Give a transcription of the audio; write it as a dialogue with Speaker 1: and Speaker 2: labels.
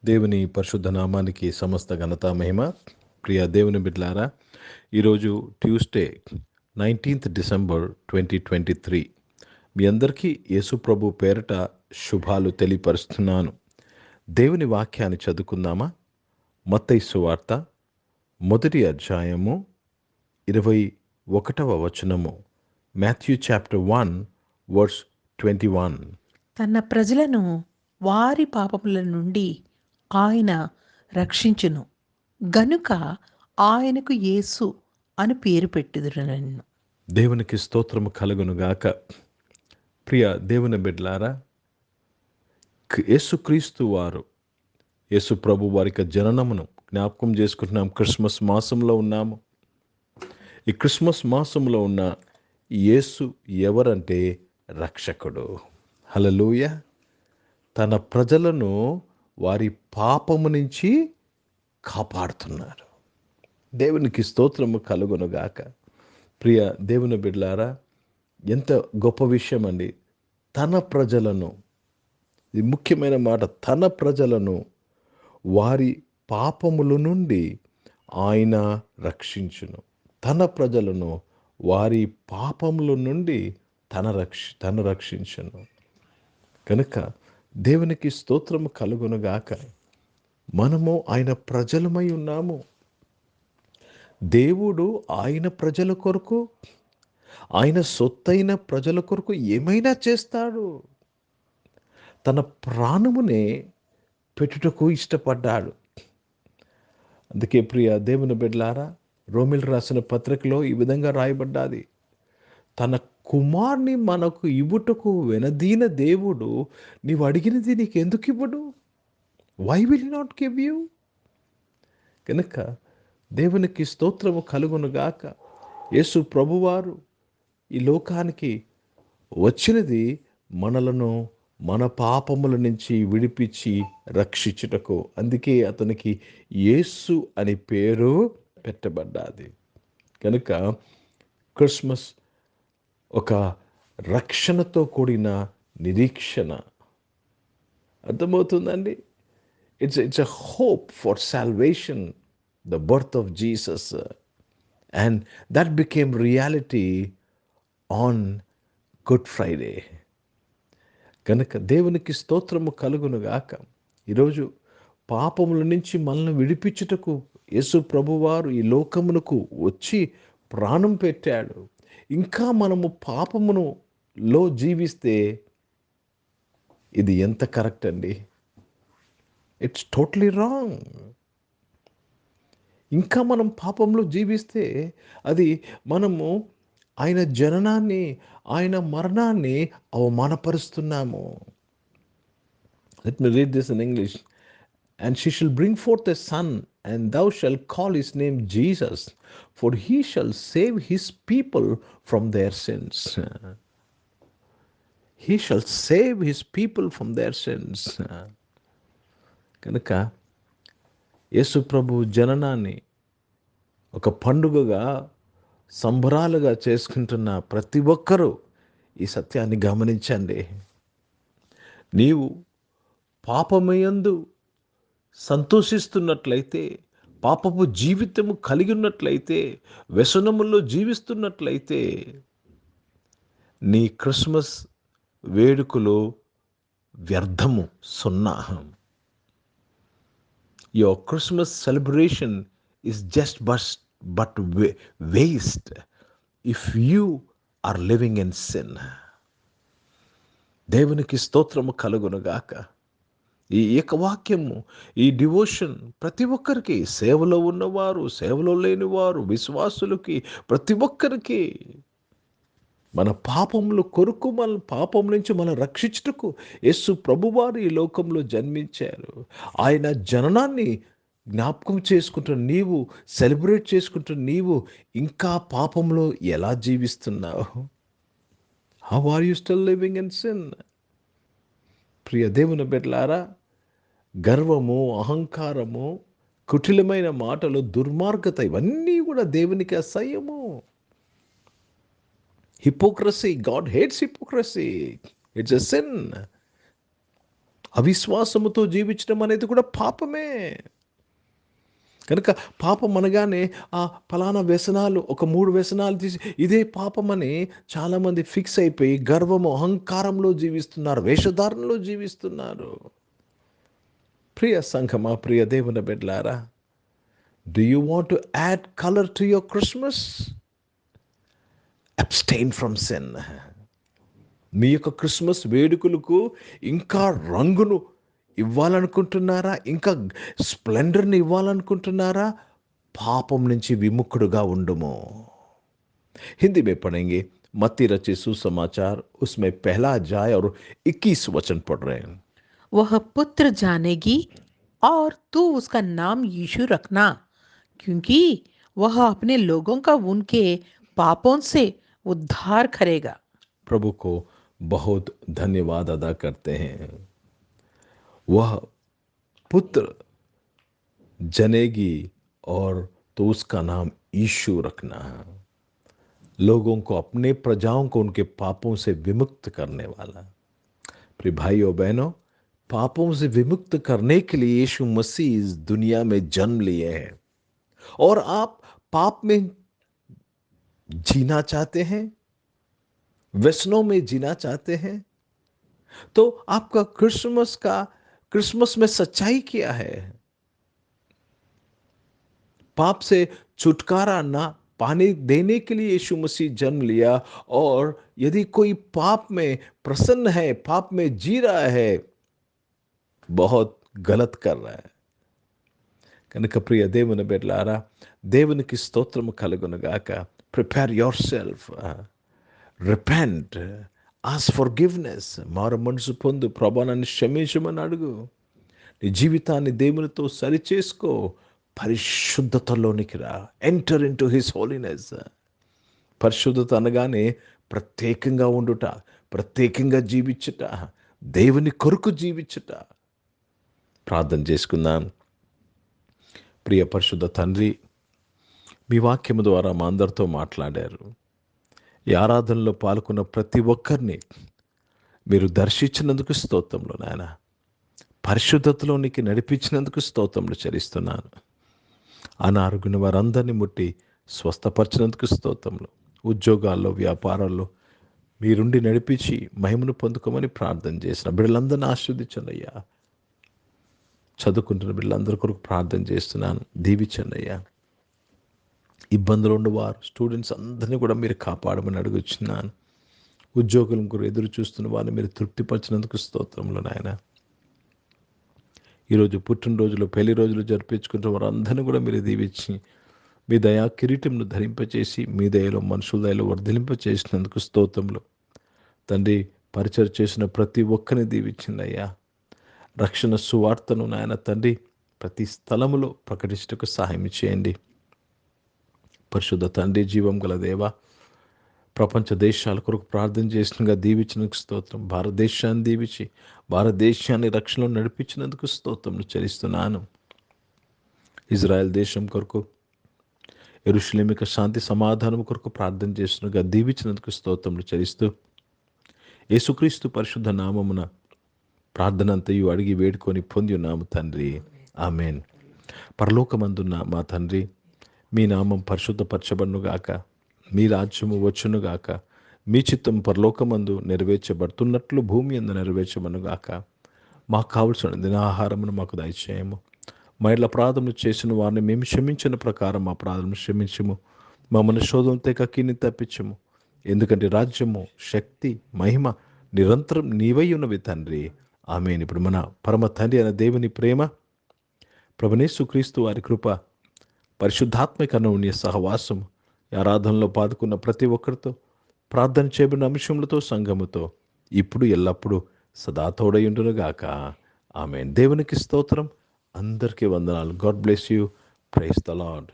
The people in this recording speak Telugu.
Speaker 1: దేవుని పరిశుద్ధ నామానికి సమస్త ఘనత మహిమ. ప్రియ దేవుని బిడ్డలారా, ఈరోజు ట్యూస్డే 19th డిసెంబర్ 2023. మీ అందరికీ యేసు ప్రభు పేరట శుభాలు తెలియపరుస్తున్నాను. దేవుని వాక్యాన్ని చదువుకుందామా? మత్తయి సువార్త 1వ అధ్యాయము 21వ వచనము. Matthew chapter 1 verse 21.
Speaker 2: తన ప్రజలను వారి పాపముల నుండి ఆయన రక్షించును గనుక ఆయనకు యేసు అని పేరు పెట్టుదురనెను.
Speaker 1: దేవునికి స్తోత్రము కలుగునుగాక. ప్రియ దేవుని బిడ్డలారా, యేసుక్రీస్తు వారు, యేసు ప్రభు వారి యొక్క జననమును జ్ఞాపకం చేసుకుంటున్నాం. క్రిస్మస్ మాసంలో ఉన్నాము. ఈ క్రిస్మస్ మాసంలో ఉన్న యేసు ఎవరంటే రక్షకుడు. హల్లెలూయ. తన ప్రజలను వారి పాపము నుంచి కాపాడుతున్నారు. దేవునికి స్తోత్రము కలుగునుగాక. ప్రియ దేవుని బిడ్డలారా, ఎంత గొప్ప విషయం అండి. తన ప్రజలను, ఇది ముఖ్యమైన మాట, తన ప్రజలను వారి పాపముల నుండి ఆయన రక్షించును. తన ప్రజలను వారి పాపముల నుండి తను రక్షించును. కనుక దేవునికి స్తోత్రము కలుగునుగాక. మనము ఆయన ప్రజలమై ఉన్నాము. దేవుడు ఆయన ప్రజల కొరకు, ఆయన సొత్తైన ప్రజల కొరకు ఏమైనా చేస్తాడు. తన ప్రాణమునే పెట్టుటకు ఇష్టపడ్డాడు. అందుకే ప్రియ దేవుని బిడ్డలారా, రోమిల్ రాసిన పత్రికలో ఈ విధంగా రాయబడ్డాది. తన కుమార్ని మనకు ఇవ్వుటకు వెనదీన దేవుడు నీవు అడిగినది నీకు ఎందుకు ఇవ్వడు? Why will not give you? కనుక దేవునికి స్తోత్రము కలుగునుగాక. యేసు ప్రభువారు ఈ లోకానికి వచ్చినది మనలను మన పాపముల నుంచి విడిపించి రక్షించుటకు. అందుకే అతనికి యేసు అని పేరు పెట్టబడ్డాది. కనుక క్రిస్మస్ ఒక రక్షణతో కూడిన నిరీక్షణ. అర్థమవుతుందండి? It's a hope for salvation, the birth of Jesus, and that became reality on good Friday. కనుక దేవునికి స్తోత్రము కలుగునుగాక. ఈరోజు పాపముల నుంచి మనల్ని విడిపించుటకు యేసు ప్రభువారు ఈ లోకమునకు వచ్చి ప్రాణం పెట్టాడు. ఇంకా మనము పాపములో జీవిస్తే ఇది ఎంత కరెక్ట్ అండి? It's totally wrong. ఇంకా మనం పాపంలో జీవిస్తే అది మనము ఆయన జననాన్ని, ఆయన మరణాన్ని అవమానపరుస్తున్నాము. Let me read this in English. And she shall bring forth a son, and thou shalt call his name Jesus, for he shall save his people from their sins. He shall save his people from their sins. కనుక యేసు ప్రభు జననాన్ని ఒక పండుగగా, సంబరాలుగా చేసుకుంటున్న ప్రతి ఒక్కరూ ఈ సత్యాన్ని గమనించండి. నీవు పాపమయందు సంతోషిస్తున్నట్లయితే, పాపపు జీవితము కలిగి ఉన్నట్లయితే, వ్యసనముల్లో జీవిస్తున్నట్లయితే, నీ క్రిస్మస్ వేడుకలు వ్యర్థము, సున్నా. Your Christmas celebration is just but waste if you are living in sin. దేవునికి స్తోత్రము కలుగునుగాక. ఈ ఏకవాక్యము, ఈ డివోషన్ ప్రతి ఒక్కరికి, సేవలో ఉన్నవారు, సేవలో లేనివారు, విశ్వాసులకి, ప్రతి ఒక్కరికి మన పాపముల కొరకు, మన పాపం నుంచి మనం రక్షించుటకు యేసు ప్రభువారు ఈ లోకంలో జన్మించారు. ఆయన జననాన్ని జ్ఞాపకం చేసుకుంటున్న నీవు, సెలబ్రేట్ చేసుకుంటున్న నీవు ఇంకా పాపంలో ఎలా జీవిస్తున్నావు? How are you still living in sin? ప్రియ దేవుని బిడ్డలారా, గర్వము, అహంకారము, కుటిలమైన మాటలు, దుర్మార్గత, ఇవన్నీ కూడా దేవునికి అసహ్యము. Hypocrisy, God hates hypocrisy. It's a sin. అవిశ్వాసముతో జీవించడం అనేది కూడా పాపమే. కనుక పాపం అనగానే ఫలానా వ్యసనాలు, ఒక 3 వ్యసనాలు తీసి ఇదే పాపమని చాలామంది ఫిక్స్ అయిపోయి గర్వము, అహంకారంలో జీవిస్తున్నారు, వేషధారణలో జీవిస్తున్నారు. ప్రియ సంఘమా, ప్రియ దేవుని బిడ్డలారా, do you want to add colour to your Christmas? Abstain from sin. మీ యొక్క క్రిస్మస్ వేడుకలకు ఇంకా రంగును ఇవ్వాలనుకుంటున్నారా? ఇంకా స్ప్లెండర్ని ఇవ్వాలనుకుంటున్నారా? పాపం నుంచి విముఖుడుగా ఉండుము. हिंदी में पढ़ेंगे। मत्ती रचे सुसमाचार, उसमें पहला अध्याय और 21 वचन पढ़ रहे हैं।
Speaker 2: वह पुत्र जानेगी और तू उसका नाम यीशु रखना, क्योंकि वह अपने लोगों का उनके पापों से उद्धार करेगा।
Speaker 1: प्रभु को बहुत धन्यवाद अदा करते हैं। वह पुत्र जनेगी और तो उसका नाम यीशु रखना। लोगों को, अपने प्रजाओं को उनके पापों से विमुक्त करने वाला। प्रिय भाइयों बहनों, पापों से विमुक्त करने के लिए यीशु मसीह इस दुनिया में जन्म लिए हैं। और आप पाप में जीना चाहते हैं, व्यसनों में जीना चाहते हैं, तो आपका क्रिसमस में सच्चाई क्या है? पाप से छुटकारा ना पाने देने के लिए यीशु मसीह जन्म लिया। और यदि कोई पाप में प्रसन्न है, पाप में जी रहा है, बहुत गलत कर रहा है। కనుక ప్రియ దేవుని బిడ్డలారా, దేవునికి స్తోత్రము కలుగునుగాక. Prepare your self, repent, ask forgiveness. మారు మనసు పొందు, ప్రభువా నన్ను క్షమించమని అడుగు. నీ జీవితాన్ని దేవునితో సరిచేసుకో, పరిశుద్ధతలోనికి రా. Enter into his holiness. పరిశుద్ధత అనగానే ప్రత్యేకంగా ఉండుట, ప్రత్యేకంగా జీవించుట, దేవుని కొరకు జీవించుట. ప్రార్థన చేసుకుందాం. ప్రియ పరిశుద్ధ తండ్రి, మీ వాక్యము ద్వారా మా అందరితో మాట్లాడారు. ఈ ఆరాధనలో పాల్గొన్న ప్రతి ఒక్కరిని మీరు దర్శించినందుకు స్తోత్రములు నాయన. పరిశుద్ధతలోనికి నడిపించినందుకు స్తోత్రములు చెల్లిస్తున్నాను. అనారోగ్యమైన వారందరినీ ముట్టి స్వస్థపరిచినందుకు స్తోత్రములు. ఉద్యోగాల్లో, వ్యాపారాల్లో మీరుండి నడిపించి మహిమను పొందుకోమని ప్రార్థన చేసిన బిడ్డలందరినీ ఆశీర్వదించండి అయ్యా. చదువుకుంటున్న బిడ్డలందరి కొరకు ప్రార్థన చేస్తున్నాను, దీవించండి అయ్యా. ఇబ్బందులు ఉన్నవారు, స్టూడెంట్స్ అందరినీ కూడా మీరు కాపాడమని అడుగుచున్నాను. ఉద్యోగుల కొరకు ఎదురు చూస్తున్న వారిని మీరు తృప్తిపరిచినందుకు స్తోత్రములు నాయన. ఈరోజు పుట్టినరోజులు, పెళ్లి రోజులు జరిపించుకుంటున్న వారందరినీ కూడా మీరు దీవించి మీ దయా కిరీటంను ధరింపచేసి మీ దయలో, మనుషుల దయలో వర్ధిలింపచేసినందుకు స్తోత్రములు తండ్రి. పరిచయం చేసిన ప్రతి ఒక్కరిని దీవించింది అయ్యా. రక్షణ సువార్తను నాయన తండ్రి ప్రతి స్థలములో ప్రకటించటకు సహాయం చేయండి. పరిశుద్ధ తండ్రి, జీవం గల దేవ, ప్రపంచ దేశాల కొరకు ప్రార్థన చేసినగా దీవించినందుకు స్తోత్రం. భారతదేశాన్ని దీవించి భారతదేశాన్ని రక్షణలో నడిపించినందుకు స్తోత్రములు చెల్లిస్తున్నాను. ఇజ్రాయెల్ దేశం కొరకు, యెరూషలేము యొక్క శాంతి సమాధానం కొరకు ప్రార్థన చేసినగా దీవించినందుకు స్తోత్రములు చెల్లిస్తూ యేసుక్రీస్తు పరిశుద్ధ నామమున ప్రార్థన అంతయు అడిగి వేడుకొని పొంది ఉన్నాము తండ్రి, ఆమెన్. పరలోకమందున్న మా తండ్రి, మీ నామం పరిశుద్ధపరచబడునుగాక, మీ రాజ్యము వచ్చునుగాక, మీ చిత్తం పరలోకమందు నెరవేర్చబడుతున్నట్లు భూమి యందు నెరవేర్చబడునుగాక. మాకు కావలసిన దినాహారమును మాకు దయచేయము. మా ఇళ్ళ అపరాధములు చేసిన వారిని మేము క్షమించిన ప్రకారం మా అపరాధములు క్షమించము. మమ్మల్ని శోధనతో కీని తప్పించము. ఎందుకంటే రాజ్యము, శక్తి, మహిమ నిరంతరం నీవై ఉన్నవి తండ్రి, ఆమేన్. ఇప్పుడు మన పరమ తండ్రి అయిన దేవుని ప్రేమ, ప్రభునేసుక్రీస్తు వారి కృప, పరిశుద్ధాత్మక అన్యోన్య సహవాసం, ఆరాధనలో పాల్గొన్న ప్రతి ఒక్కరితో, ప్రార్థన చేయబడిన అంశములతో, సంఘముతో ఇప్పుడు ఎల్లప్పుడూ సదా తోడయుండునుగాక, ఆమేన్. దేవునికి స్తోత్రం. అందరికీ వందనాలు. God bless you. Praise the lord.